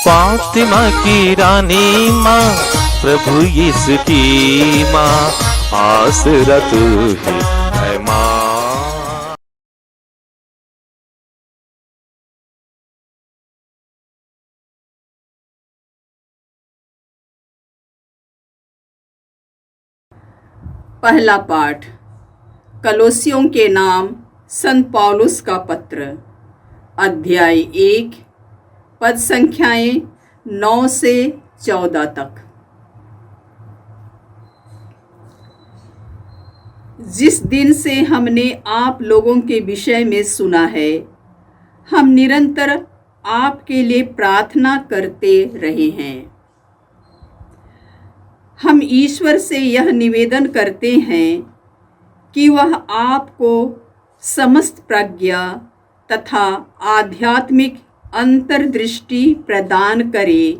फातिमा की रानी माँ, प्रभु यीशु की माँ, आसरा तू ही है माँ। पहला पाठ कलोसियों के नाम संत पौलुस का पत्र, अध्याय 1, पद संख्याएं 9 से 14 तक। जिस दिन से हमने आप लोगों के विषय में सुना है, हम निरंतर आपके लिए प्रार्थना करते रहे हैं। हम ईश्वर से यह निवेदन करते हैं कि वह आपको समस्त प्रज्ञा तथा आध्यात्मिक अंतर्दृष्टि प्रदान करे,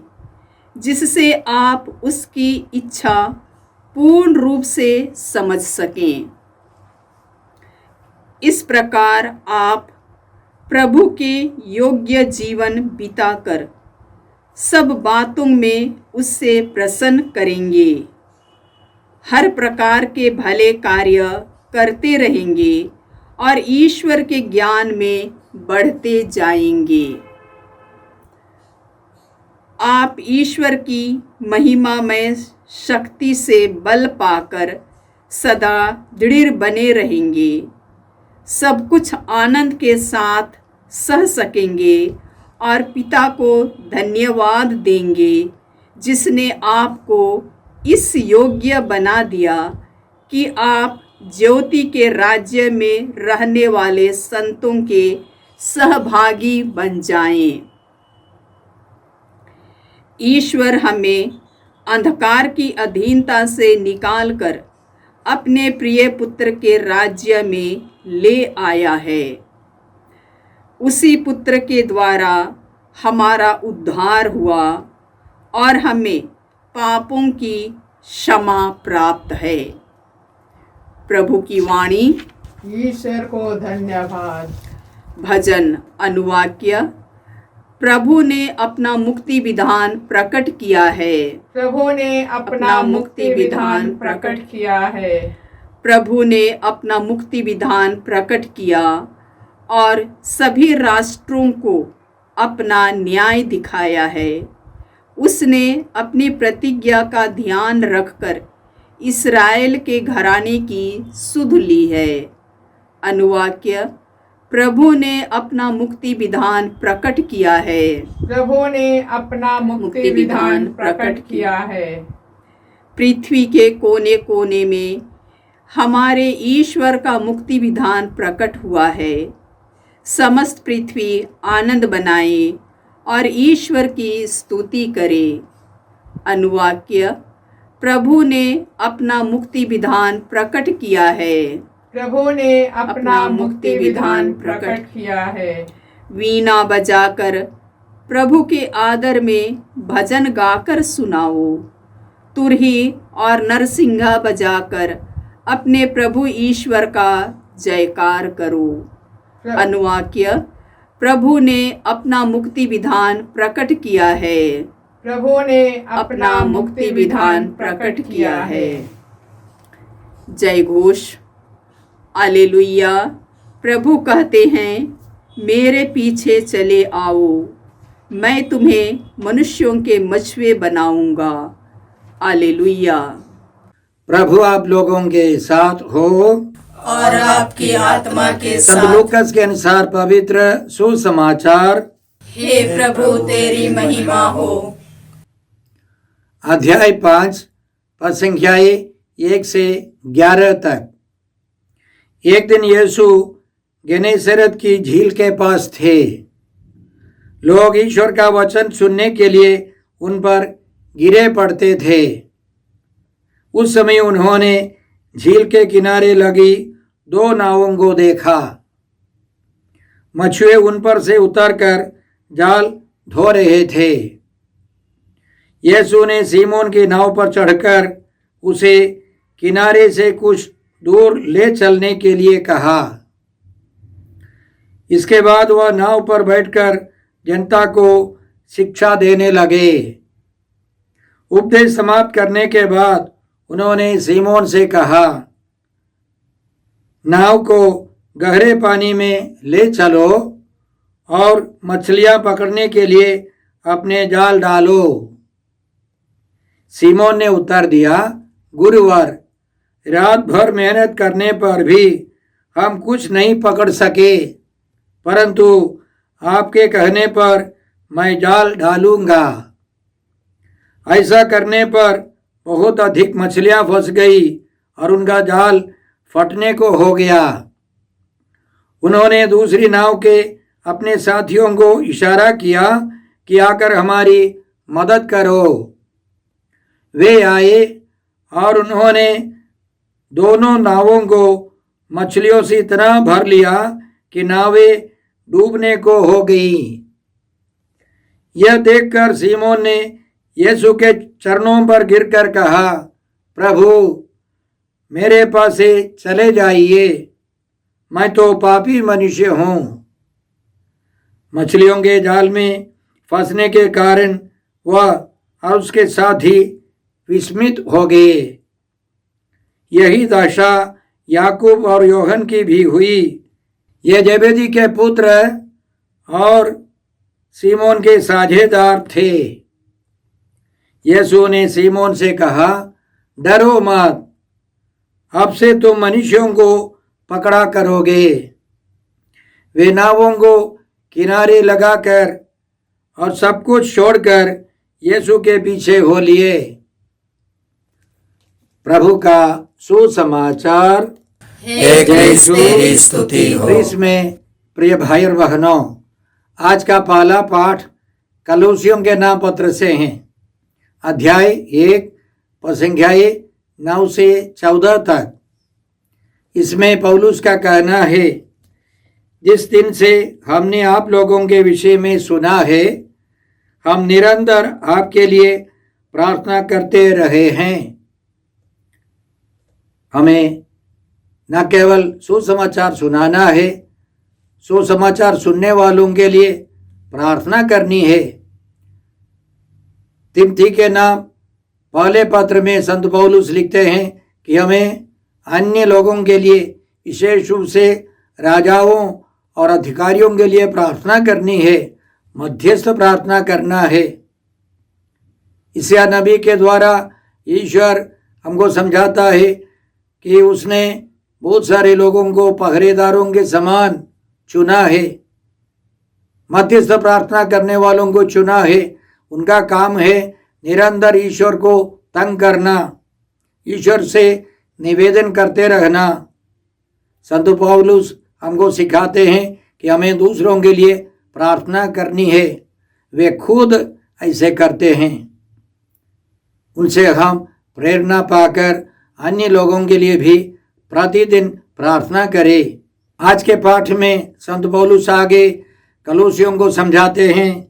जिससे आप उसकी इच्छा पूर्ण रूप से समझ सकें। इस प्रकार आप प्रभु के योग्य जीवन बिताकर सब बातों में उससे प्रसन्न करेंगे, हर प्रकार के भले कार्य करते रहेंगे और ईश्वर के ज्ञान में बढ़ते जाएंगे। आप ईश्वर की महिमामय शक्ति से बल पाकर सदा दृढ़ बने रहेंगे, सब कुछ आनंद के साथ सह सकेंगे और पिता को धन्यवाद देंगे, जिसने आपको इस योग्य बना दिया कि आप ज्योति के राज्य में रहने वाले संतों के सहभागी बन जाएं। ईश्वर हमें अंधकार की अधीनता से निकालकर अपने प्रिय पुत्र के राज्य में ले आया है। उसी पुत्र के द्वारा हमारा उद्धार हुआ और हमें पापों की क्षमा प्राप्त है। प्रभु की वाणी। ईश्वर को धन्यवाद। भजन अनुवाक्य। प्रभु ने अपना मुक्ति विधान प्रकट किया है। प्रभु ने अपना मुक्ति विधान प्रकट किया है। प्रभु ने अपना मुक्ति विधान प्रकट किया और सभी राष्ट्रों को अपना न्याय दिखाया है। उसने अपनी प्रतिज्ञा का ध्यान रखकर इस्राएल के घराने की सुध ली है। अनुवाक्य। प्रभु ने अपना मुक्ति विधान प्रकट किया है। प्रभु ने अपना मुक्ति विधान प्रकट किया है। पृथ्वी के कोने कोने में हमारे ईश्वर का मुक्ति विधान प्रकट हुआ है। समस्त पृथ्वी आनंद बनाए और ईश्वर की स्तुति करे। अनुवाक्य। प्रभु ने अपना मुक्ति विधान प्रकट किया है। प्रभु ने अपना मुक्ति विधान प्रकट किया है। वीणा बजाकर प्रभु के आदर में भजन गाकर सुनाओ। तुरही और नरसिंगा बजाकर अपने प्रभु ईश्वर का जयकार करो। अनुवाक्य। प्रभु ने अपना मुक्ति विधान प्रकट किया है। प्रभु ने अपना मुक्ति विधान प्रकट किया है। जय घोष। हालेलुया। प्रभु कहते हैं, मेरे पीछे चले आओ, मैं तुम्हें मनुष्यों के मछुए बनाऊंगा। हालेलुया। प्रभु आप लोगों के साथ हो और आपकी आत्मा के संत साथ। लूकास के अनुसार पवित्र सुसमाचार। हे प्रभु तेरी महिमा हो। अध्याय 5 पद संख्याएं 1 से 11 तक। एक दिन यीशु गेनेसरत की झील के पास थे। लोग ईश्वर का वचन सुनने के लिए उन पर गिरे पड़ते थे। उस समय उन्होंने झील के किनारे लगी 2 नावों को देखा। मछुए उन पर से उतरकर जाल धो रहे थे। यीशु ने सीमोन की नाव पर चढ़कर उसे किनारे से कुछ दूर ले चलने के लिए कहा। इसके बाद वह नाव पर बैठकर जनता को शिक्षा देने लगे। उपदेश समाप्त करने के बाद उन्होंने सीमोन से कहा, नाव को गहरे पानी में ले चलो और मछलियां पकड़ने के लिए अपने जाल डालो। सीमोन ने उत्तर दिया, गुरुवर, रात भर मेहनत करने पर भी हम कुछ नहीं पकड़ सके, परंतु आपके कहने पर मैं जाल डालूंगा। ऐसा करने पर बहुत अधिक मछलियां फंस गई और उनका जाल फटने को हो गया। उन्होंने दूसरी नाव के अपने साथियों को इशारा किया कि आकर हमारी मदद करो। वे आए और उन्होंने दोनों नावों को मछलियों से इतना भर लिया कि नावें डूबने को हो गई। यह देखकर सीमोन ने यीशु के चरणों पर गिरकर कहा, प्रभु, मेरे पास से चले जाइए, मैं तो पापी मनुष्य हूँ। मछलियों के जाल में फंसने के कारण वह और उसके साथी विस्मित हो गए। यही दशा याकूब और योहन की भी हुई। ये जेबेदी के पुत्र और सीमोन के साझेदार थे। यीशु ने सीमोन से कहा, डरो मत, अब से तुम मनुष्यों को पकड़ा करोगे। वे नावों को किनारे लगाकर और सब कुछ छोड़कर यीशु के पीछे हो लिए। प्रभु का सुसमाचार। हे क्रिस्त, तेरी स्तुति हो। में प्रिय भाई और बहनों, आज का पहला पाठ कलोसियों के नाम पत्र से है। अध्याय 1 पद 9 से 14 तक। इसमें पौलुस का कहना है, जिस दिन से हमने आप लोगों के विषय में सुना है, हम निरंतर आपके लिए प्रार्थना करते रहे हैं। हमें न केवल सुसमाचार सुनाना है, सुसमाचार सुनने वालों के लिए प्रार्थना करनी है। तिमोथी के नाम पहले पत्र में संत पौलुस लिखते हैं कि हमें अन्य लोगों के लिए, विशेष रूप से राजाओं और अधिकारियों के लिए प्रार्थना करनी है, मध्यस्थ प्रार्थना करना है। यशायाह नबी के द्वारा ईश्वर हमको समझाता है कि उसने बहुत सारे लोगों को पहरेदारों के समान चुना है, मध्यस्थ प्रार्थना करने वालों को चुना है। उनका काम है निरंतर ईश्वर को तंग करना, ईश्वर से निवेदन करते रहना। संत पौलुस हमको सिखाते हैं कि हमें दूसरों के लिए प्रार्थना करनी है। वे खुद ऐसे करते हैं। उनसे हम प्रेरणा पाकर अन्य लोगों के लिए भी प्रतिदिन प्रार्थना करें। आज के पाठ में संत पौलुस आगे कलोसियों को समझाते हैं,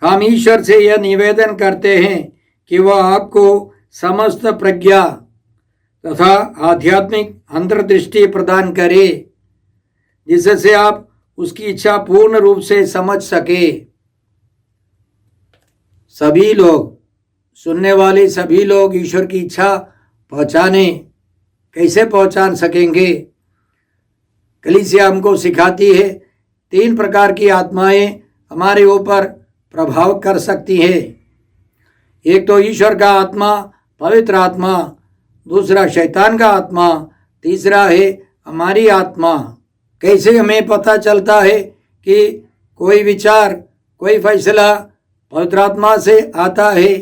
हम ईश्वर से यह निवेदन करते हैं कि वह आपको समस्त प्रज्ञा तथा आध्यात्मिक अंतर्दृष्टि प्रदान करे, जिससे आप उसकी इच्छा पूर्ण रूप से समझ सके। सभी लोग, सुनने वाले सभी लोग ईश्वर की इच्छा पहचाने, कैसे पहचान सकेंगे? कलीसिया हमको सिखाती है 3 प्रकार की आत्माएं हमारे ऊपर प्रभाव कर सकती है। एक तो ईश्वर का आत्मा, पवित्र आत्मा, दूसरा शैतान का आत्मा, तीसरा है हमारी आत्मा। कैसे हमें पता चलता है कि कोई विचार, कोई फैसला पवित्र आत्मा से आता है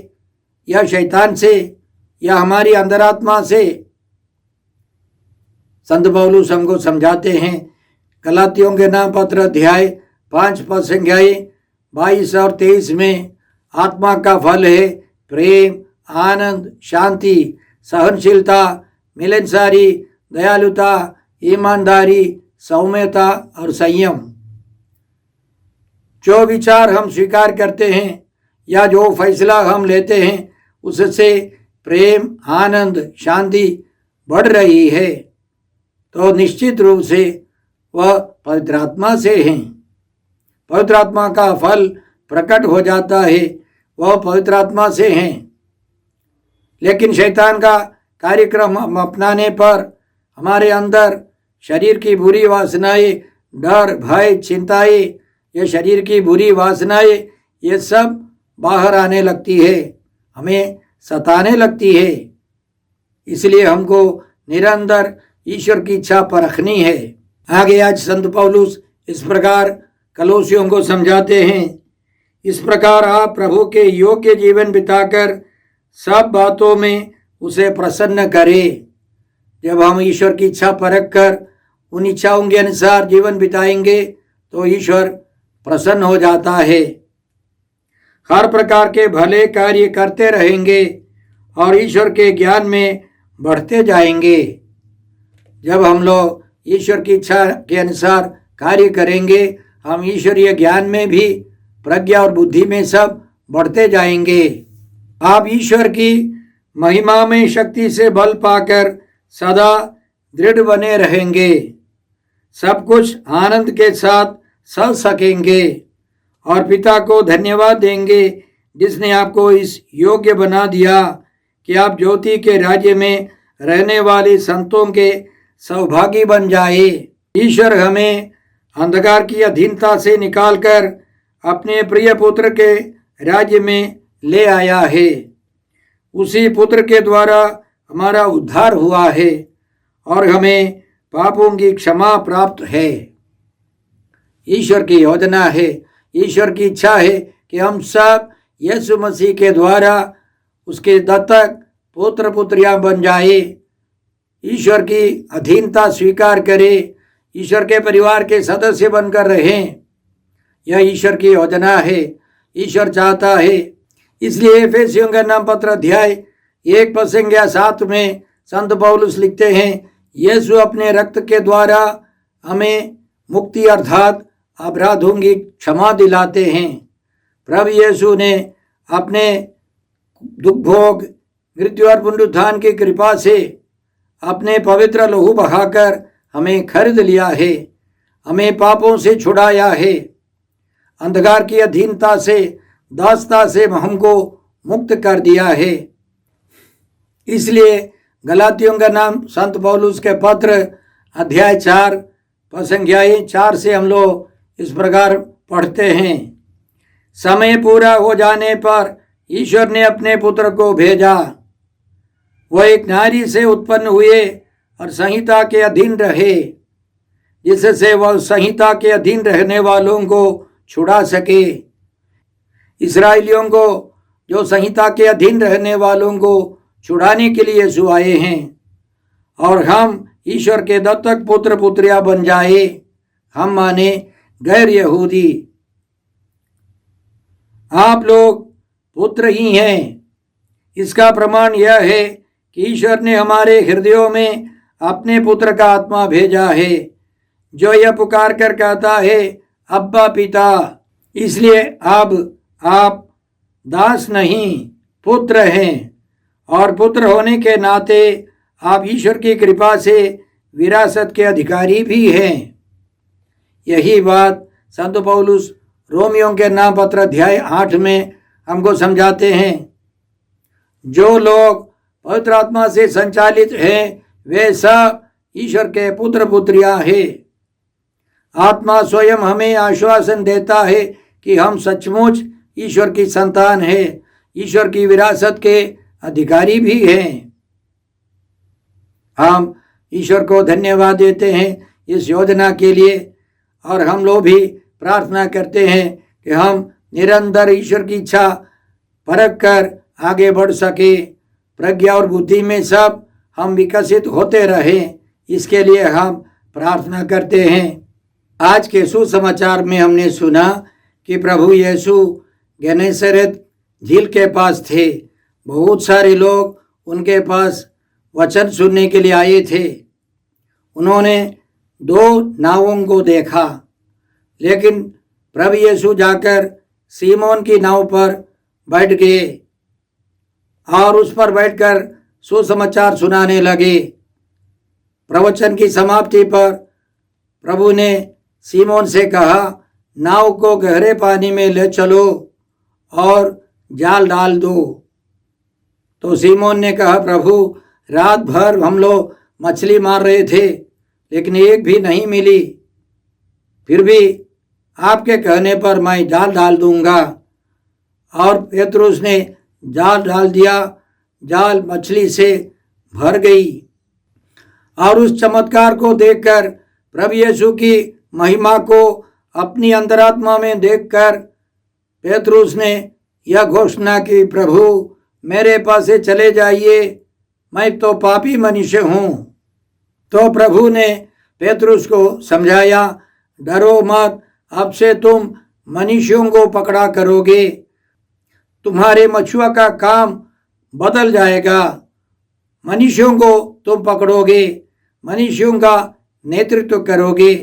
या शैतान से या हमारी अंतरात्मा से? संत पौलुस हमको समझाते हैं गलातियों के नाम पत्र अध्याय 5 पद 22 और 23 में, आत्मा का फल है प्रेम, आनंद, शांति, सहनशीलता, मिलनसारी, दयालुता, ईमानदारी, सौम्यता और संयम। जो विचार हम स्वीकार करते हैं या जो फैसला हम लेते हैं, उससे प्रेम, आनंद, शांति बढ़ रही है, तो निश्चित रूप से वह पवित्र आत्मा से हैं। पवित्र आत्मा का फल प्रकट हो जाता है वह पवित्र आत्मा से हैं। लेकिन शैतान का कार्यक्रम हम अपनाने पर हमारे अंदर शरीर की बुरी वासनाएं, डर, भय, चिंताएं, ये शरीर की बुरी वासनाएं ये सब बाहर आने लगती है, हमें सताने लगती है। इसलिए हमको निरंतर ईश्वर की इच्छा परखनी है। आगे आज संत पौलुस इस प्रकार कलोसियों को समझाते हैं, इस प्रकार आप प्रभु के योग्य जीवन बिताकर सब बातों में उसे प्रसन्न करें। जब हम ईश्वर की इच्छा परख कर उन इच्छाओं के अनुसार जीवन बिताएंगे तो ईश्वर प्रसन्न हो जाता है। हर प्रकार के भले कार्य करते रहेंगे और ईश्वर के ज्ञान में बढ़ते जाएंगे। जब हम लोग ईश्वर की इच्छा के अनुसार कार्य करेंगे, हम ईश्वरीय ज्ञान में भी, प्रज्ञा और बुद्धि में सब बढ़ते जाएंगे। आप ईश्वर की महिमा में शक्ति से बल पाकर सदा दृढ़ बने रहेंगे। सब कुछ आनंद के साथ सह सकेंगे और पिता को धन्यवाद देंगे जिसने आपको इस योग्य बना दिया कि आप ज्योति के राज्य में रहने वाले संतों के सौभागी बन जाए। ईश्वर हमें अंधकार की अधीनता से निकालकर अपने प्रिय पुत्र के राज्य में ले आया है। उसी पुत्र के द्वारा हमारा उद्धार हुआ है और हमें पापों की क्षमा प्राप्त है। ईश्वर की योजना है, ईश्वर की इच्छा है कि हम सब यीशु मसीह के द्वारा उसके दत्तक पुत्र पुत्रियां बन जाए, ईश्वर की अधीनता स्वीकार करें, ईश्वर के परिवार के सदस्य बनकर रहें। यह ईश्वर की योजना है, ईश्वर चाहता है। इसलिए एफेसियों का नाम पत्र अध्याय 1:7 में संत पौलुस लिखते हैं, यीशु अपने रक्त के द्वारा हमें मुक्ति अर्थात अपराधों की क्षमा दिलाते हैं। प्रभु यीशु ने अपने दुख भोग, मृत्यु और पुनरुत्थान की कृपा से अपने पवित्र लहू बहाकर हमें खरीद लिया है, हमें पापों से छुड़ाया है, अंधकार की अधीनता से, दासता से हमको मुक्त कर दिया है। इसलिए गलातियों का नाम संत पौलुस के पत्र अध्याय 4 से हम लोग इस प्रकार पढ़ते हैं, समय पूरा हो जाने पर ईश्वर ने अपने पुत्र को भेजा। वह एक नारी से उत्पन्न हुए और संहिता के अधीन रहे, जिससे वह संहिता के अधीन रहने वालों को छुड़ा सके। इस्राएलियों को, जो संहिता के अधीन रहने वालों को छुड़ाने के लिए यीशु आए हैं और हम ईश्वर के दत्तक पुत्र पुत्रियां बन जाए, हम माने गैर यहूदी। आप लोग पुत्र ही हैं। इसका प्रमाण यह है कि ईश्वर ने हमारे हृदयों में अपने पुत्र का आत्मा भेजा है, जो यह पुकार कर कहता है, अब्बा पिता। इसलिए अब आप दास नहीं पुत्र हैं और पुत्र होने के नाते आप ईश्वर की कृपा से विरासत के अधिकारी भी हैं। यही बात संत पौलुस रोमियों के नाम पत्र अध्याय 8 में हमको समझाते हैं। जो लोग पवित्र आत्मा से संचालित हैं वे सब ईश्वर के पुत्र पुत्रियां हैं। आत्मा स्वयं हमें आश्वासन देता है कि हम सचमुच ईश्वर की संतान हैं, ईश्वर की विरासत के अधिकारी भी हैं। हम ईश्वर को धन्यवाद देते हैं इस योजना के लिए और हम लोग भी प्रार्थना करते हैं कि हम निरंतर ईश्वर की इच्छा परख कर आगे बढ़ सके, प्रज्ञा और बुद्धि में सब हम विकसित होते रहें, इसके लिए हम प्रार्थना करते हैं। आज के सुसमाचार में हमने सुना कि प्रभु यीशु गेनेसरेत झील के पास थे। बहुत सारे लोग उनके पास वचन सुनने के लिए आए थे। उन्होंने 2 नावों को देखा, लेकिन प्रभु यीशु जाकर सीमोन की नाव पर बैठ गए और उस पर बैठकर सुसमाचार सुनाने लगे। प्रवचन की समाप्ति पर प्रभु ने सीमोन से कहा, नाव को गहरे पानी में ले चलो और जाल डाल दो। तो सीमोन ने कहा, प्रभु रात भर हम लोग मछली मार रहे थे लेकिन एक भी नहीं मिली, फिर भी आपके कहने पर मैं जाल डाल दूंगा। और पेतरुस ने जाल डाल दिया, जाल मछली से भर गई। और उस चमत्कार को देखकर, प्रभु यीशु की महिमा को अपनी अंतरात्मा में देखकर पेतरुस ने यह घोषणा की, प्रभु मेरे पास से चले जाइए, मैं तो पापी मनुष्य हूँ। तो प्रभु ने पेतरुस को समझाया, डरो मत, अब से तुम मनुष्यों को पकड़ा करोगे। तुम्हारे मछुआ का काम बदल जाएगा। मनुष्यों को तुम पकड़ोगे, मनुष्यों का नेतृत्व करोगे।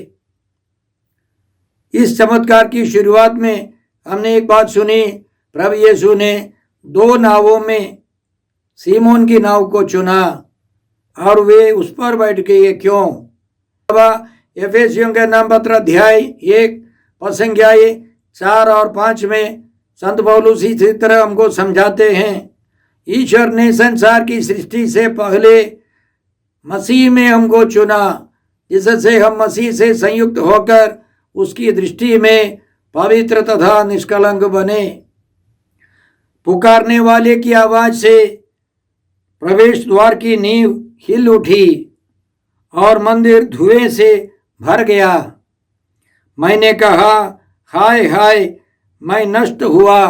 इस चमत्कार की शुरुआत में हमने एक बात सुनी, प्रभु यीशु ने 2 नावों में सीमोन की नाव को चुना और वे उस पर बैठ गए। क्यों? एफेसियों के नाम पत्र अध्याय 1 पद 4 और 5 में संत पौलुस इसी तरह हमको समझाते हैं, ईश्वर ने संसार की सृष्टि से पहले मसीह में हमको चुना, जिससे हम मसीह से संयुक्त होकर उसकी दृष्टि में पवित्र तथा निष्कलंक बने। पुकारने वाले की आवाज से प्रवेश द्वार की नींव हिल उठी और मंदिर धुएं से भर गया। मैंने कहा, हाय हाय, मैं नष्ट हुआ,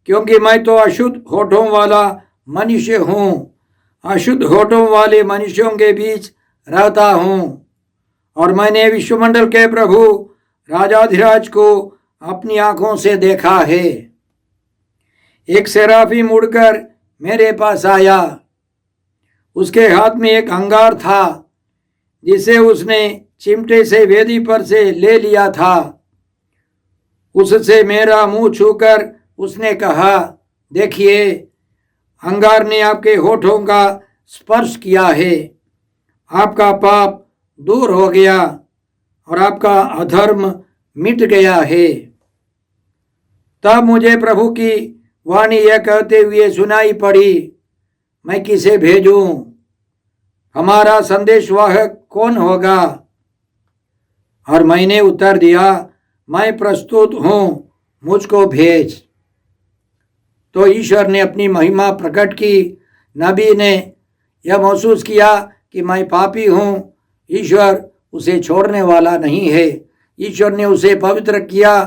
क्योंकि मैं तो अशुद्ध होठों वाला मनुष्य हूँ, अशुद्ध होठों वाले मनुष्यों के बीच रहता हूँ। और मैंने विश्वमंडल के प्रभु राजाधिराज को अपनी आंखों से देखा है। एक सेराफी मुड़कर मेरे पास आया, उसके हाथ में एक अंगार था जिसे उसने चिमटे से वेदी पर से ले लिया था। उससे मेरा मुंह छूकर उसने कहा, देखिए, अंगार ने आपके होठों का स्पर्श किया है, आपका पाप दूर हो गया और आपका अधर्म मिट गया है। तब मुझे प्रभु की वाणी यह कहते हुए सुनाई पड़ी, मैं किसे भेजूं? हमारा संदेशवाहक कौन होगा? और मैंने उत्तर दिया, मैं प्रस्तुत हूँ, मुझको भेज। तो ईश्वर ने अपनी महिमा प्रकट की। नबी ने यह महसूस किया कि मैं पापी हूँ, ईश्वर उसे छोड़ने वाला नहीं है। ईश्वर ने उसे पवित्र किया,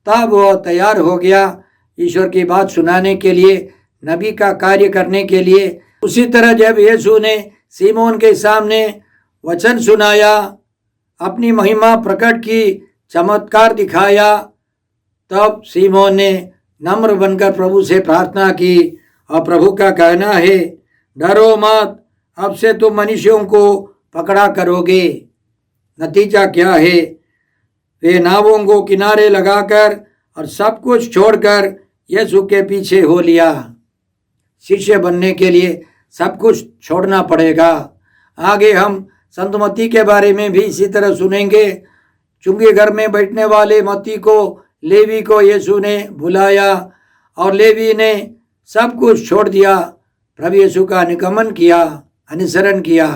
तब वह तैयार हो गया ईश्वर की बात सुनाने के लिए, नबी का कार्य करने के लिए। उसी तरह जब यीशु ने सीमोन के सामने वचन सुनाया, अपनी महिमा प्रकट की, चमत्कार दिखाया, तब सीमोन ने नम्र बनकर प्रभु से प्रार्थना की। और प्रभु का कहना है, डरो मत, अब से तुम मनुष्यों को पकड़ा करोगे। नतीजा क्या है? वे नावों को किनारे लगाकर और सब कुछ छोड़कर यीशु के पीछे हो लिया। शिष्य बनने के लिए सब कुछ छोड़ना पड़ेगा। आगे हम संत मत्ती के बारे में भी इसी तरह सुनेंगे। चुंगी घर में बैठने वाले मत्ती को, लेवी को यीशु ने बुलाया और लेवी ने सब कुछ छोड़ दिया, प्रभु यीशु का अनुगमन किया, अनुसरण किया।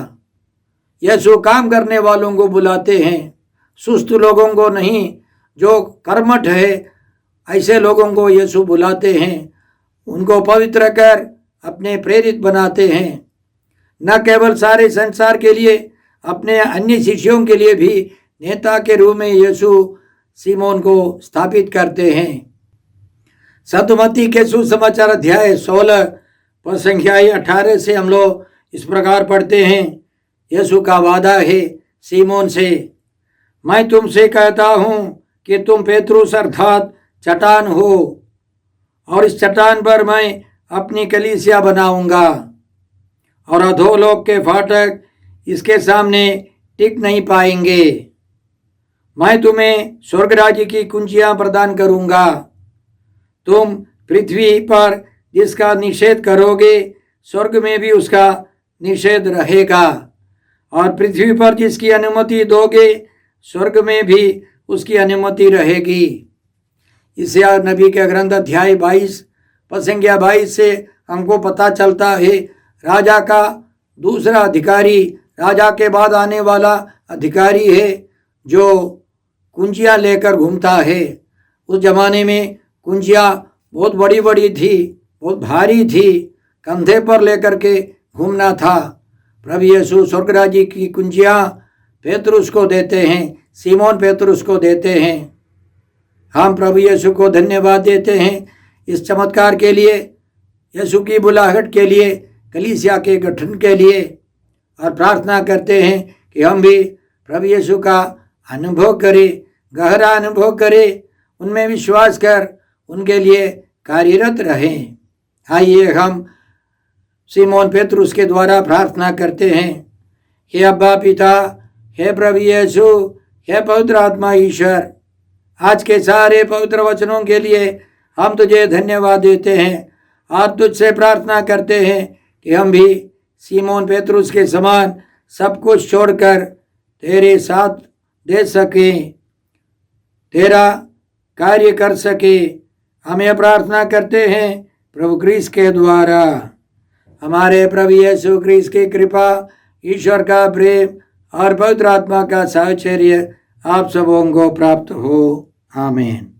यीशु काम करने वालों को बुलाते हैं, सुस्त लोगों को नहीं। जो कर्मठ है ऐसे लोगों को यीशु बुलाते हैं, उनको पवित्र कर अपने प्रेरित बनाते हैं। न केवल सारे संसार के लिए, अपने अन्य शिष्यों के लिए भी नेता के रूप में यीशु सीमोन को स्थापित करते हैं। संत मत्ती के सुसमाचार अध्याय 16 पद 18 से हम लोग इस प्रकार पढ़ते हैं। यीशु का वादा है सीमोन से, मैं तुमसे कहता हूँ कि तुम पेतरुस अर्थात चट्टान हो, और इस चट्टान पर मैं अपनी कलीसिया बनाऊंगा, और अधोलोक के फाटक इसके सामने टिक नहीं पाएंगे। मैं तुम्हें स्वर्ग राज्य की कुंजियां प्रदान करूंगा। तुम पृथ्वी पर जिसका निषेध करोगे, स्वर्ग में भी उसका निषेध रहेगा, और पृथ्वी पर जिसकी अनुमति दोगे, स्वर्ग में भी उसकी अनुमति रहेगी। इस्याह नबी के ग्रंथ अध्याय 22 पद संख्या 22 से हमको पता चलता है राजा का दूसरा अधिकारी, राजा के बाद आने वाला अधिकारी है जो कुंजियाँ लेकर घूमता है। उस जमाने में कुंजियाँ बहुत बड़ी बड़ी थी, बहुत भारी थी, कंधे पर लेकर के घूमना था। प्रभु यीशु स्वर्गराज्य की कुंजियाँ पेतरुस को देते हैं, सीमोन पेतरुस को देते हैं। हम प्रभु यीशु को धन्यवाद देते हैं इस चमत्कार के लिए, यीशु की बुलाहट के लिए, कलीसिया के गठन के लिए, और प्रार्थना करते हैं कि हम भी प्रभु यीशु का अनुभव करें, गहरा अनुभव करें, उनमें विश्वास कर उनके लिए कार्यरत रहें। आइए हम सीमोन पेतरुस के द्वारा प्रार्थना करते हैं। हे अब्बा पिता, हे प्रभु यीशु, हे पवित्र आत्मा ईश्वर, आज के सारे पवित्र वचनों के लिए हम तुझे धन्यवाद देते हैं और तुझसे प्रार्थना करते हैं कि हम भी सीमोन पेतरुस के समान सब कुछ छोड़कर तेरे साथ दे सकें, तेरा कार्य कर सके। हमें प्रार्थना करते हैं प्रभु क्रिस्त के द्वारा। हमारे प्रभु यीशु क्रिस्त की कृपा, ईश्वर का प्रेम और पवित्र आत्मा का साहचर्य आप सबों को प्राप्त हो। आमीन।